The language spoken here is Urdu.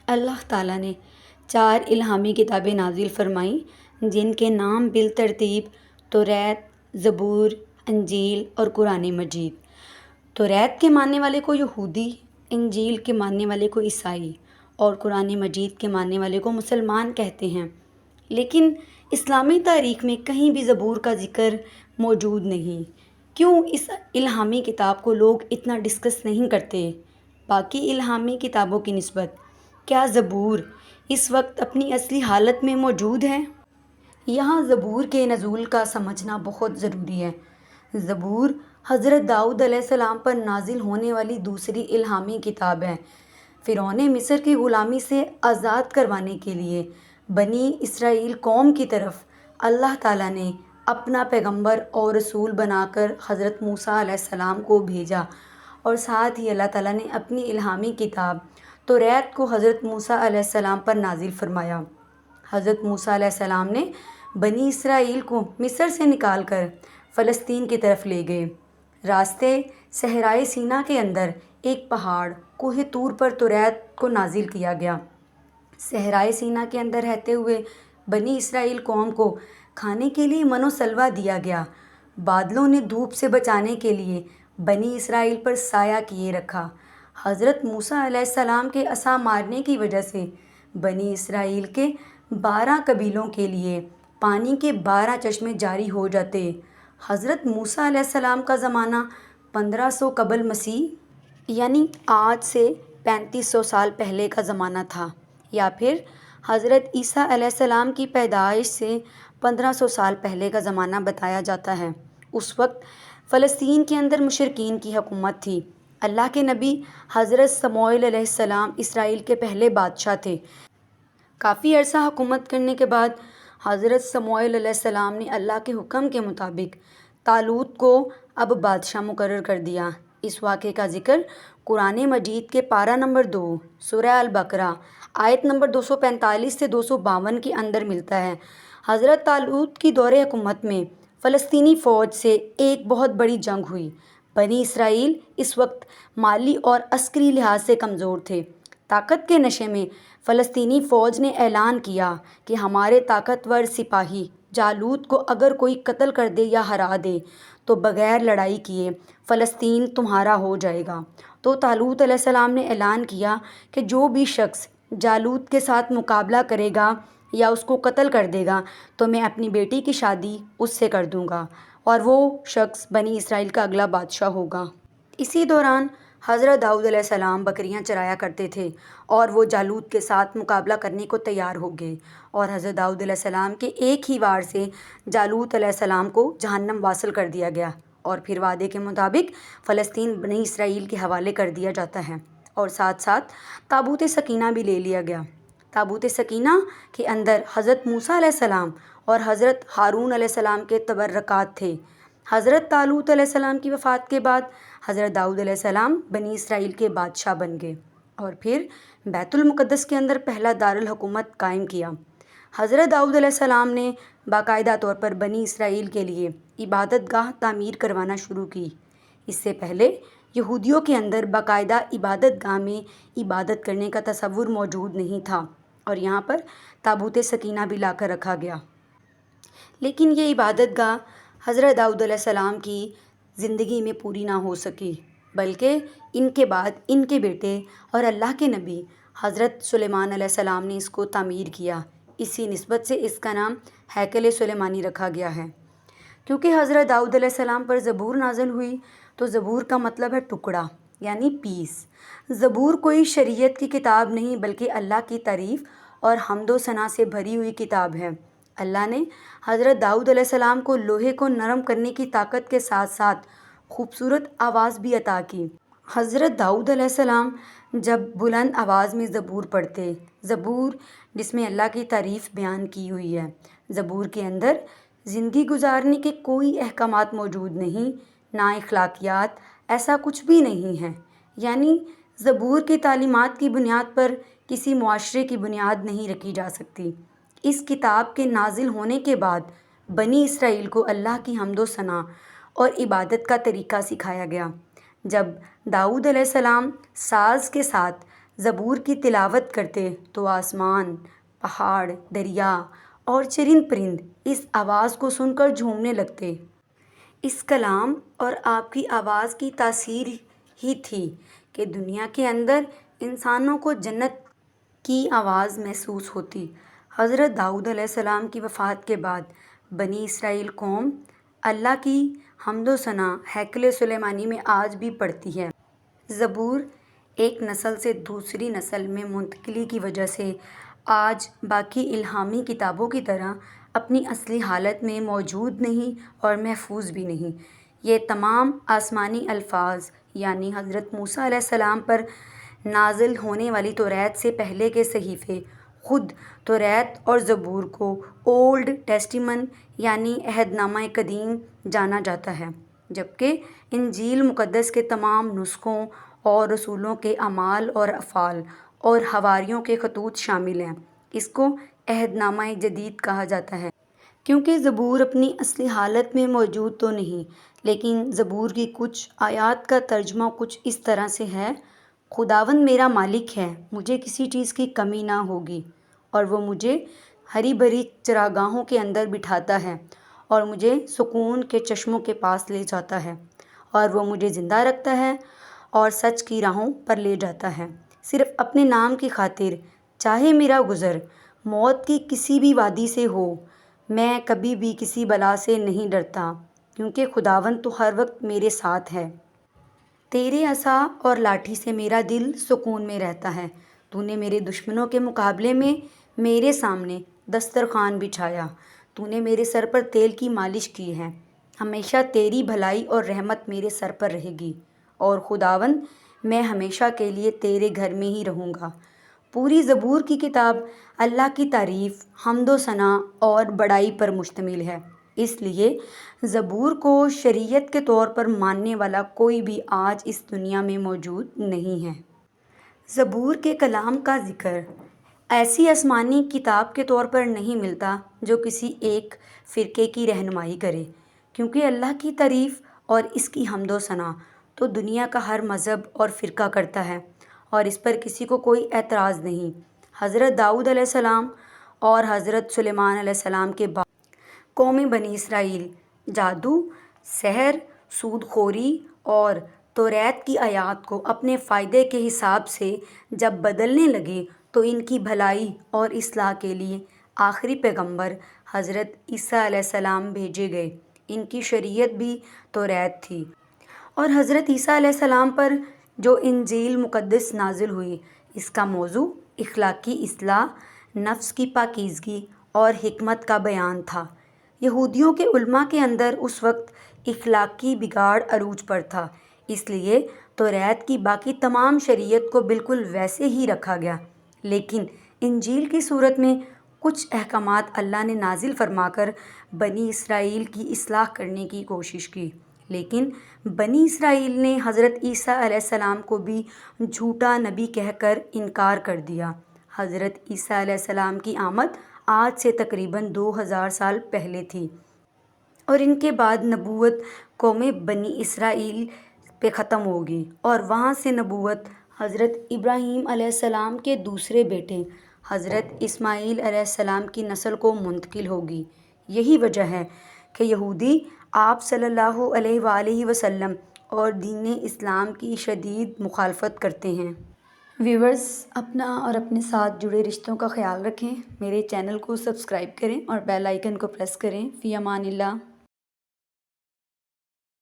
اللہ تعالیٰ نے 4 الہامی کتابیں نازل فرمائیں جن کے نام بالترتیب توریت، زبور، انجیل اور قرآن مجید۔ توریت کے ماننے والے کو یہودی، انجیل کے ماننے والے کو عیسائی اور قرآن مجید کے ماننے والے کو مسلمان کہتے ہیں۔ لیکن اسلامی تاریخ میں کہیں بھی زبور کا ذکر موجود نہیں۔ کیوں اس الہامی کتاب کو لوگ اتنا ڈسکس نہیں کرتے باقی الہامی کتابوں کی نسبت؟ کیا زبور اس وقت اپنی اصلی حالت میں موجود ہے؟ یہاں زبور کے نزول کا سمجھنا بہت ضروری ہے۔ زبور حضرت داؤد علیہ السلام پر نازل ہونے والی دوسری الہامی کتاب ہے۔ فرعون مصر کی غلامی سے آزاد کروانے کے لیے بنی اسرائیل قوم کی طرف اللہ تعالیٰ نے اپنا پیغمبر اور رسول بنا کر حضرت موسیٰ علیہ السلام کو بھیجا، اور ساتھ ہی اللہ تعالیٰ نے اپنی الہامی کتاب توریت کو حضرت موسیٰ علیہ السلام پر نازل فرمایا۔ حضرت موسیٰ علیہ السلام نے بنی اسرائیل کو مصر سے نکال کر فلسطین کی طرف لے گئے۔ راستے صحرائے سینا کے اندر ایک پہاڑ کوہ طور پر توریت کو نازل کیا گیا۔ صحرائے سینا کے اندر رہتے ہوئے بنی اسرائیل قوم کو کھانے کے لیے من و سلوہ دیا گیا۔ بادلوں نے دھوپ سے بچانے کے لیے بنی اسرائیل پر سایہ کیے رکھا۔ حضرت موسیٰ علیہ السلام کے عصا مارنے کی وجہ سے بنی اسرائیل کے 12 قبیلوں کے لیے پانی کے 12 چشمے جاری ہو جاتے۔ حضرت موسیٰ علیہ السلام کا زمانہ 1500 قبل مسیح یعنی آج سے 3500 سال پہلے کا زمانہ تھا، یا پھر حضرت عیسیٰ علیہ السلام کی پیدائش سے 1500 سال پہلے کا زمانہ بتایا جاتا ہے۔ اس وقت فلسطین کے اندر مشرکین کی حکومت تھی۔ اللہ کے نبی حضرت سموئیل علیہ السلام اسرائیل کے پہلے بادشاہ تھے۔ کافی عرصہ حکومت کرنے کے بعد حضرت سموئیل علیہ السلام نے اللہ کے حکم کے مطابق طالوت کو اب بادشاہ مقرر کر دیا۔ اس واقعے کا ذکر قرآن مجید کے پارہ نمبر 2 سورہ البقرہ آیت نمبر 245 سے 252 کے اندر ملتا ہے۔ حضرت طالوت کی دور حکومت میں فلسطینی فوج سے ایک بہت بڑی جنگ ہوئی۔ بنی اسرائیل اس وقت مالی اور عسکری لحاظ سے کمزور تھے۔ طاقت کے نشے میں فلسطینی فوج نے اعلان کیا کہ ہمارے طاقتور سپاہی جالوت کو اگر کوئی قتل کر دے یا ہرا دے تو بغیر لڑائی کیے فلسطین تمہارا ہو جائے گا۔ تو طالوت علیہ السلام نے اعلان کیا کہ جو بھی شخص جالوت کے ساتھ مقابلہ کرے گا یا اس کو قتل کر دے گا تو میں اپنی بیٹی کی شادی اس سے کر دوں گا، اور وہ شخص بنی اسرائیل کا اگلا بادشاہ ہوگا۔ اسی دوران حضرت داؤد علیہ السلام بکریاں چرایا کرتے تھے اور وہ جالوت کے ساتھ مقابلہ کرنے کو تیار ہو گئے، اور حضرت داؤد علیہ السلام کے ایک ہی وار سے جالوت علیہ السلام کو جہنم واصل کر دیا گیا، اور پھر وعدے کے مطابق فلسطین بنی اسرائیل کے حوالے کر دیا جاتا ہے، اور ساتھ ساتھ تابوت سکینہ بھی لے لیا گیا۔ تابوت سکینہ کے اندر حضرت موسیٰ علیہ السلام اور حضرت ہارون علیہ السلام کے تبرکات تھے۔ حضرت طالوت علیہ السلام کی وفات کے بعد حضرت داؤد علیہ السلام بنی اسرائیل کے بادشاہ بن گئے، اور پھر بیت المقدس کے اندر پہلا دارالحکومت قائم کیا۔ حضرت داؤد علیہ السلام نے باقاعدہ طور پر بنی اسرائیل کے لیے عبادت گاہ تعمیر کروانا شروع کی۔ اس سے پہلے یہودیوں کے اندر باقاعدہ عبادت گاہ میں عبادت کرنے کا تصور موجود نہیں تھا، اور یہاں پر تابوت سکینہ بھی لا کر رکھا گیا۔ لیکن یہ عبادت گاہ حضرت داؤد علیہ السلام کی زندگی میں پوری نہ ہو سکی، بلکہ ان کے بعد ان کے بیٹے اور اللہ کے نبی حضرت سلیمان علیہ السلام نے اس کو تعمیر کیا۔ اسی نسبت سے اس کا نام ہیکل سلیمانی رکھا گیا ہے۔ کیونکہ حضرت داؤد علیہ السلام پر زبور نازل ہوئی تو زبور کا مطلب ہے ٹکڑا یعنی پیس۔ زبور کوئی شریعت کی کتاب نہیں بلکہ اللہ کی تعریف اور حمد و ثنا سے بھری ہوئی کتاب ہے۔ اللہ نے حضرت داؤد علیہ السلام کو لوہے کو نرم کرنے کی طاقت کے ساتھ ساتھ خوبصورت آواز بھی عطا کی۔ حضرت داؤد علیہ السلام جب بلند آواز میں زبور پڑھتے، زبور جس میں اللہ کی تعریف بیان کی ہوئی ہے، زبور کے اندر زندگی گزارنے کے کوئی احکامات موجود نہیں، نہ اخلاقیات، ایسا کچھ بھی نہیں ہے۔ یعنی زبور کی تعلیمات کی بنیاد پر کسی معاشرے کی بنیاد نہیں رکھی جا سکتی۔ اس کتاب کے نازل ہونے کے بعد بنی اسرائیل کو اللہ کی حمد و ثنا اور عبادت کا طریقہ سکھایا گیا۔ جب داؤد علیہ السلام ساز کے ساتھ زبور کی تلاوت کرتے تو آسمان، پہاڑ، دریا اور چرند پرند اس آواز کو سن کر جھومنے لگتے۔ اس کلام اور آپ کی آواز کی تاثیر ہی تھی کہ دنیا کے اندر انسانوں کو جنت کی آواز محسوس ہوتی۔ حضرت داؤد علیہ السلام کی وفات کے بعد بنی اسرائیل قوم اللہ کی حمد و ثنا ہیکل سلیمانی میں آج بھی پڑھتی ہے۔ زبور ایک نسل سے دوسری نسل میں منتقلی کی وجہ سے آج باقی الہامی کتابوں کی طرح اپنی اصلی حالت میں موجود نہیں اور محفوظ بھی نہیں۔ یہ تمام آسمانی الفاظ یعنی حضرت موسیٰ علیہ السلام پر نازل ہونے والی توریت سے پہلے کے صحیفے، خود توریت اور زبور کو اولڈ ٹیسٹیمن یعنی عہد نامہ قدیم جانا جاتا ہے، جبکہ انجیل مقدس کے تمام نسخوں اور رسولوں کے اعمال اور افعال اور حواریوں کے خطوط شامل ہیں۔ اس کو عہد نامہ جدید کہا جاتا ہے، کیونکہ زبور اپنی اصلی حالت میں موجود تو نہیں، لیکن زبور کی کچھ آیات کا ترجمہ کچھ اس طرح سے ہے: خداوند میرا مالک ہے، مجھے کسی چیز کی کمی نہ ہوگی، اور وہ مجھے ہری بھری چراگاہوں کے اندر بٹھاتا ہے اور مجھے سکون کے چشموں کے پاس لے جاتا ہے، اور وہ مجھے زندہ رکھتا ہے اور سچ کی راہوں پر لے جاتا ہے، صرف اپنے نام کی خاطر۔ چاہے میرا گزر موت کی کسی بھی وادی سے ہو، میں کبھی بھی کسی بلا سے نہیں ڈرتا، کیونکہ خداوند تو ہر وقت میرے ساتھ ہے۔ تیرے عصا اور لاٹھی سے میرا دل سکون میں رہتا ہے۔ تو نے میرے دشمنوں کے مقابلے میں میرے سامنے دسترخوان بچھایا۔ تو نے میرے سر پر تیل کی مالش کی ہے۔ ہمیشہ تیری بھلائی اور رحمت میرے سر پر رہے گی، اور خداوند میں ہمیشہ کے لیے تیرے گھر میں ہی رہوں گا۔ پوری زبور کی کتاب اللہ کی تعریف، حمد و ثنا اور بڑائی پر مشتمل ہے، اس لیے زبور کو شریعت کے طور پر ماننے والا کوئی بھی آج اس دنیا میں موجود نہیں ہے۔ زبور کے کلام کا ذکر ایسی آسمانی کتاب کے طور پر نہیں ملتا جو کسی ایک فرقے کی رہنمائی کرے، کیونکہ اللہ کی تعریف اور اس کی حمد و ثنا تو دنیا کا ہر مذہب اور فرقہ کرتا ہے، اور اس پر کسی کو کوئی اعتراض نہیں۔ حضرت داؤد علیہ السلام اور حضرت سلیمان علیہ السلام کے بعد قوم بنی اسرائیل جادو، سحر، سود خوری اور توریت کی آیات کو اپنے فائدے کے حساب سے جب بدلنے لگے تو ان کی بھلائی اور اصلاح کے لیے آخری پیغمبر حضرت عیسیٰ علیہ السلام بھیجے گئے۔ ان کی شریعت بھی توریت تھی، اور حضرت عیسیٰ علیہ السلام پر جو انجیل مقدس نازل ہوئی، اس کا موضوع اخلاقی اصلاح، نفس کی پاکیزگی اور حکمت کا بیان تھا۔ یہودیوں کے علماء کے اندر اس وقت اخلاقی بگاڑ عروج پر تھا، اس لیے توریت کی باقی تمام شریعت کو بالکل ویسے ہی رکھا گیا، لیکن انجیل کی صورت میں کچھ احکامات اللہ نے نازل فرما کر بنی اسرائیل کی اصلاح کرنے کی کوشش کی۔ لیکن بنی اسرائیل نے حضرت عیسیٰ علیہ السلام کو بھی جھوٹا نبی کہہ کر انکار کر دیا۔ حضرت عیسیٰ علیہ السلام کی آمد آج سے تقریباً 2000 سال پہلے تھی، اور ان کے بعد نبوت قوم بنی اسرائیل پہ ختم ہوگی، اور وہاں سے نبوت حضرت ابراہیم علیہ السلام کے دوسرے بیٹے حضرت اسماعیل علیہ السلام کی نسل کو منتقل ہوگی۔ یہی وجہ ہے کہ یہودی آپ صلی اللہ علیہ وآلہ وسلم اور دین اسلام کی شدید مخالفت کرتے ہیں۔ ویورز، اپنا اور اپنے ساتھ جڑے رشتوں کا خیال رکھیں، میرے چینل کو سبسکرائب کریں اور بیل آئیکن کو پریس کریں۔ فی امان اللہ۔